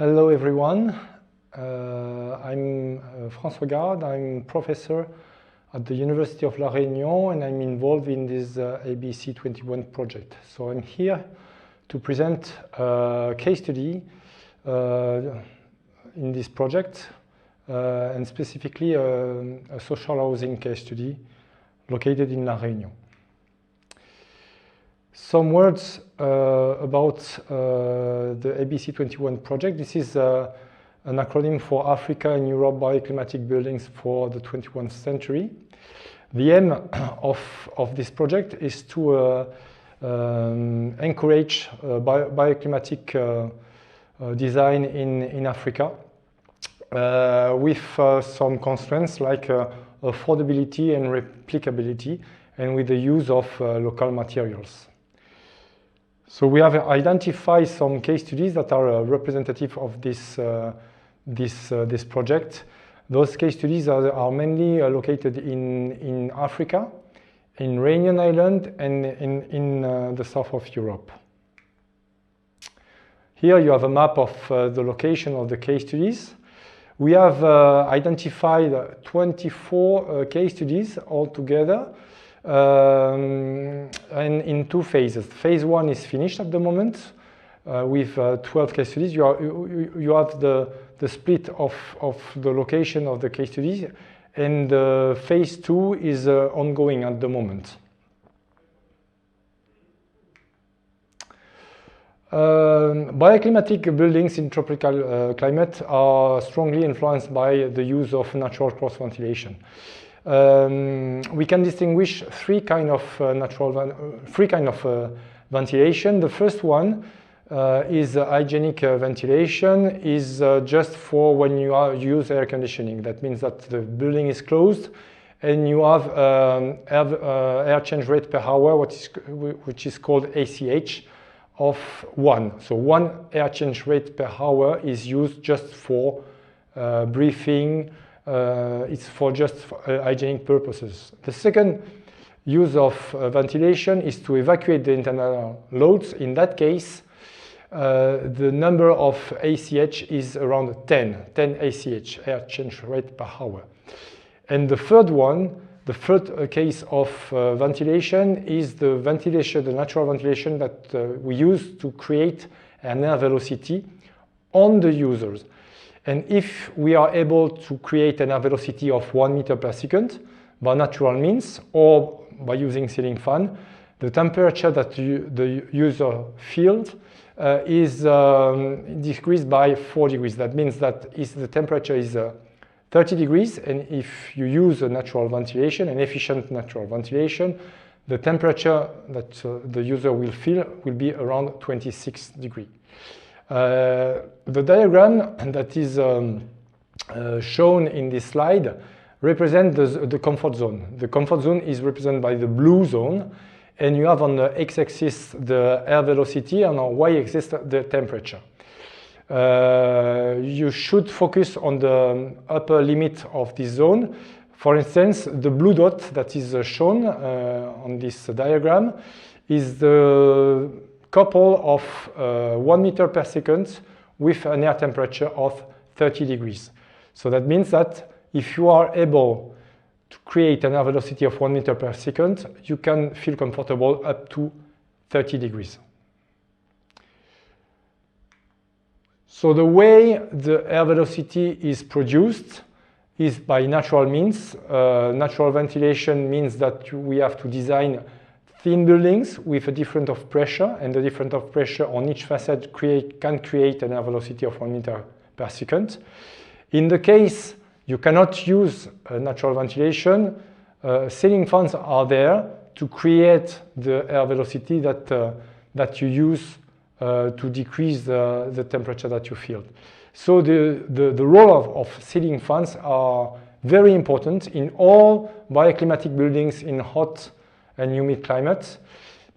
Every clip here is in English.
Hello everyone, I'm Francois Garde. I'm professor at the University of La Rénion and I'm involved in this ABC 21 project. So I'm here to present a case study in this project and specifically a social housing case study located in La Réunion. Some words about the ABC 21 project. This is an acronym for Africa and Europe Bioclimatic Buildings for the 21st Century. The aim of this project is to encourage bioclimatic design in Africa with some constraints like affordability and replicability, and with the use of local materials. So we have identified some case studies that are representative of this project. Those case studies are mainly located in Africa, in Réunion Island, and in the south of Europe. Here you have a map of the location of the case studies. We have identified 24 case studies altogether. And in two phases. Phase one is finished at the moment with 12 case studies. You have the split of the location of the case studies, and phase two is ongoing at the moment. Bioclimatic buildings in tropical climate are strongly influenced by the use of natural cross ventilation. We can distinguish three kind of ventilation. The first one is hygienic ventilation, is just for when you use air conditioning. That means that the building is closed and you have air change rate per hour, which is called ACH, of 1. So 1 air change rate per hour is used just for breathing. It's for just hygienic purposes. The second use of ventilation is to evacuate the internal loads. In that case, the number of ACH is around 10 ACH, air change rate per hour. And the third one, the third case of ventilation is the natural ventilation that we use to create an air velocity on the users. And if we are able to create an air velocity of 1 meter per second by natural means or by using ceiling fan, the temperature that the user feels is decreased by 4 degrees. That means that the temperature is 30 degrees, and if you use a natural ventilation, an efficient natural ventilation, the temperature that the user will feel will be around 26 degrees. The diagram that is shown in this slide represents the comfort zone. The comfort zone is represented by the blue zone, and you have on the x-axis the air velocity and on y-axis the temperature. You should focus on the upper limit of this zone. For instance, the blue dot that is shown on this diagram is the couple of 1 meter per second with an air temperature of 30 degrees. So that means that if you are able to create an air velocity of 1 meter per second, you can feel comfortable up to 30 degrees. So the way the air velocity is produced is by natural means. Natural ventilation means that we have to design thin buildings with a difference of pressure, and the difference of pressure on each facade can create an air velocity of 1 meter per second. In the case you cannot use natural ventilation, ceiling fans are there to create the air velocity that you use to decrease the temperature that you feel. So the role of ceiling fans are very important in all bioclimatic buildings in hot and humid climates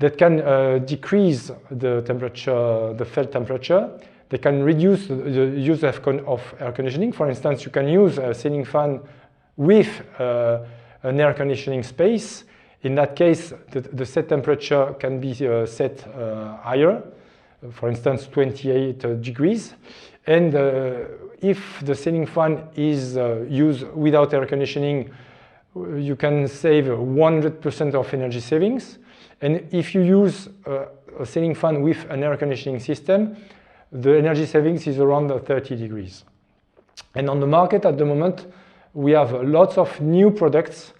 that can decrease the temperature, the felt temperature. They can reduce the use of air conditioning. For instance, you can use a ceiling fan with an air conditioning space. In that case, the set temperature can be set higher, for instance, 28 degrees. And if the ceiling fan is used without air conditioning, you can save 100% of energy savings. And if you use a ceiling fan with an air conditioning system, the energy savings is around 30 degrees. And on the market at the moment, we have lots of new products,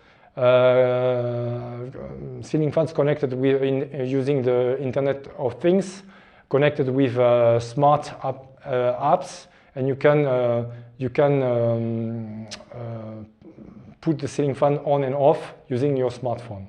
ceiling fans connected with using the Internet of Things, connected with smart apps, and you can put the ceiling fan on and off using your smartphone.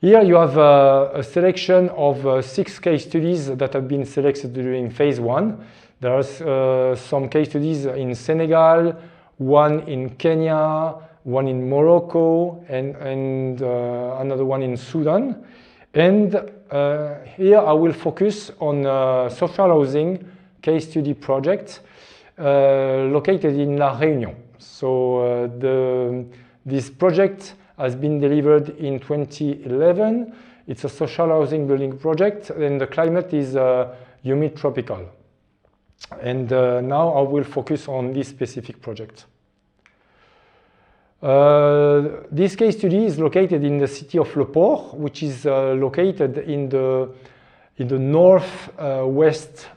Here you have a selection of 6 case studies that have been selected during phase 1. There are some case studies in Senegal, one in Kenya, one in Morocco, and another one in Sudan. And here I will focus on social housing case study project located in La Réunion. So this project has been delivered in 2011. It's a social housing building project, and the climate is humid tropical. And now I will focus on this specific project. This case study is located in the city of Le Port, which is located in the northwest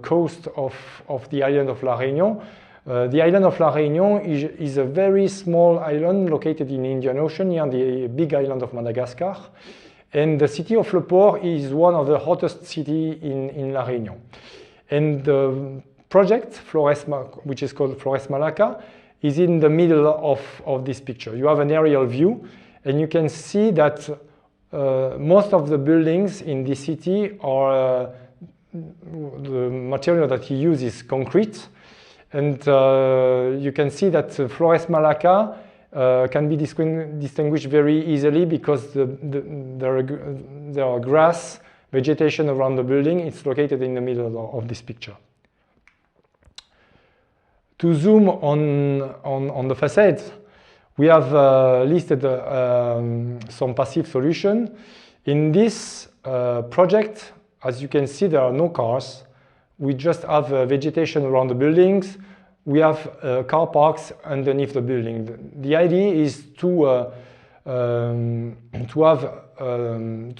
coast of the island of La Réunion. The island of La Réunion is a very small island located in the Indian Ocean near the big island of Madagascar. And the city of Le Port is one of the hottest cities in La Réunion. And the project, which is called Flores Malacca, is in the middle of this picture. You have an aerial view, and you can see that most of the buildings in this city are the material that he uses is concrete. And you can see that Flores Malacca can be distinguished very easily because there are grass, vegetation around the building. It's located in the middle of this picture. To zoom on the facades, we have listed some passive solution. In this project, as you can see, there are no cars. We just have vegetation around the buildings. We have car parks underneath the building. The idea is to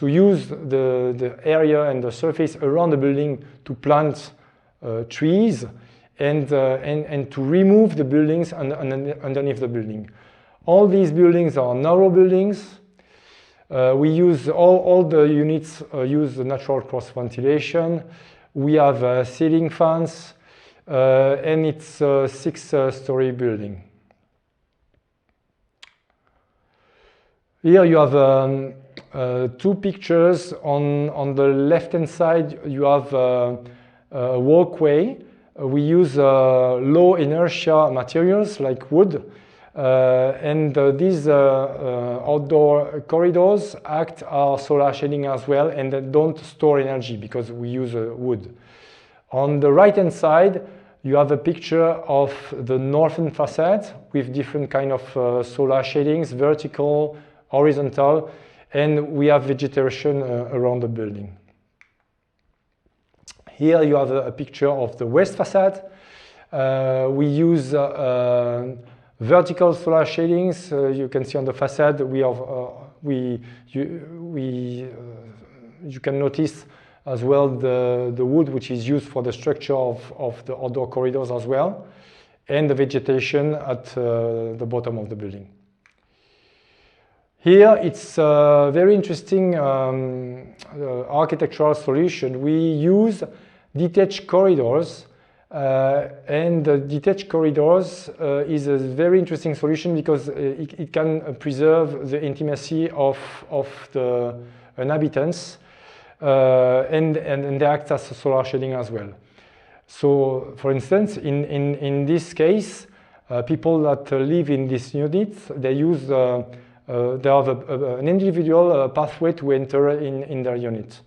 use the area and the surface around the building to plant trees and to remove the buildings underneath the building. All these buildings are narrow buildings. We use all the units use the natural cross ventilation. We have ceiling fans, and it's a 6-story building. Here you have 2 pictures. On the left-hand side, you have a walkway. We use low inertia materials like wood, and these outdoor corridors act as solar shading as well, and they don't store energy because we use wood. On the right-hand side, you have a picture of the northern facade with different kind of solar shadings, vertical, horizontal, and we have vegetation around the building. Here you have a picture of the west facade. We use vertical solar shadings. You can see on the facade you can notice as well the wood which is used for the structure of the outdoor corridors as well, and the vegetation at the bottom of the building. Here it's a very interesting architectural solution. We use detached corridors, and the detached corridors is a very interesting solution because it can preserve the intimacy of the inhabitants, and they act as solar shading as well. So, for instance, in this case, people that live in these units, they use they have an individual pathway to enter in their unit.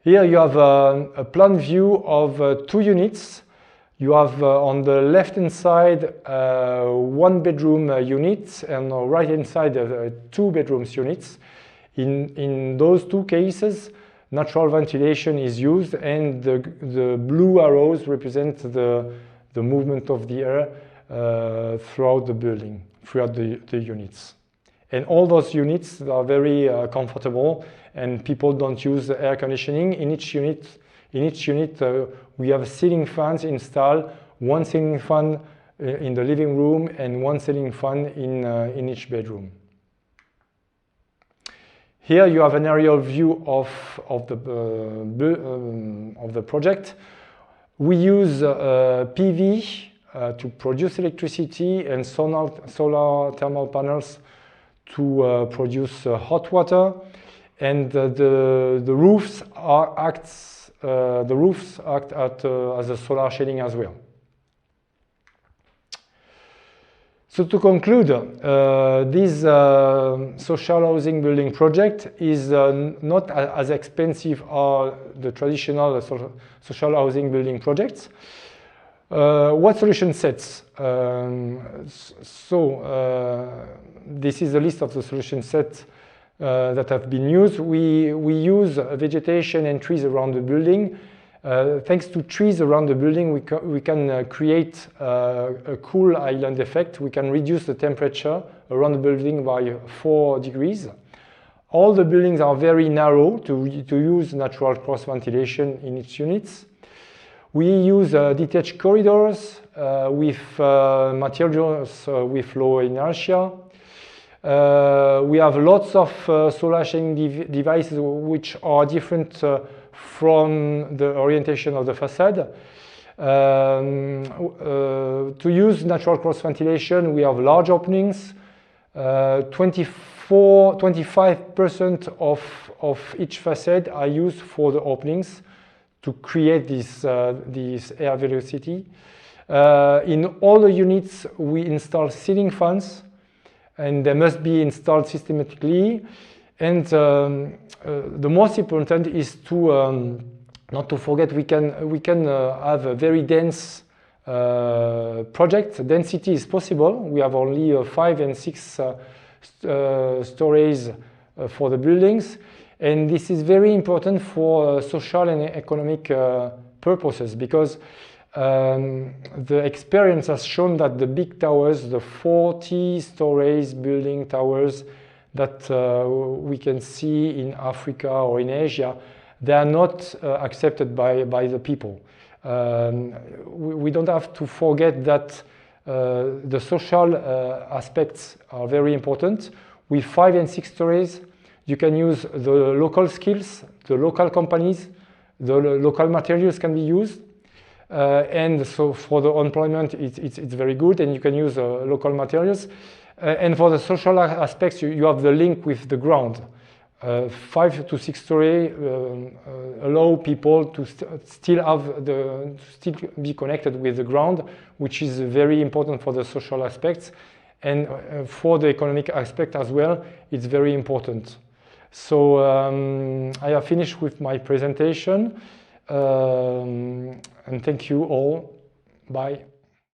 Here you have a plan view of 2 units. You have on the left-hand side 1-bedroom units, and on the right-hand side 2 bedrooms units. In those 2 cases, natural ventilation is used, and the blue arrows represent the movement of the air throughout the building, throughout the units. And all those units are very comfortable, and people don't use the air conditioning. In each unit, we have ceiling fans installed, one ceiling fan in the living room and one ceiling fan in each bedroom. Here you have an aerial view of the project. We use PV to produce electricity and solar thermal panels to produce hot water, and the roofs act as a solar shading as well. So to conclude, this social housing building project is not as expensive as the traditional social housing building projects. What solution sets? This is a list of the solution sets that have been used. We use vegetation and trees around the building. Thanks to trees around the building, we can create a cool island effect. We can reduce the temperature around the building by 4 degrees. All the buildings are very narrow to use natural cross ventilation in its units. We use detached corridors with materials with low inertia. We have lots of solar shading devices which are different from the orientation of the facade. To use natural cross ventilation, we have large openings. 25% of each facade are used for the openings to create this air velocity. In all the units, we install ceiling fans, and they must be installed systematically. And the most important is to not to forget we can have a very dense project. Density is possible. We have only 5 and 6 stories for the buildings, and this is very important for social and economic purposes, because the experience has shown that the big towers, the 40 stories building towers that we can see in Africa or in Asia, they are not accepted by the people. We don't have to forget that the social aspects are very important. With 5 and 6 stories, you can use the local skills, the local companies, the local materials can be used. And so for the employment, it's very good, and you can use local materials. And for the social aspects, you have the link with the ground. 5 to 6 story allow people to still be connected with the ground, which is very important for the social aspects, and for the economic aspect as well. It's very important. So I have finished with my presentation, and thank you all. Bye.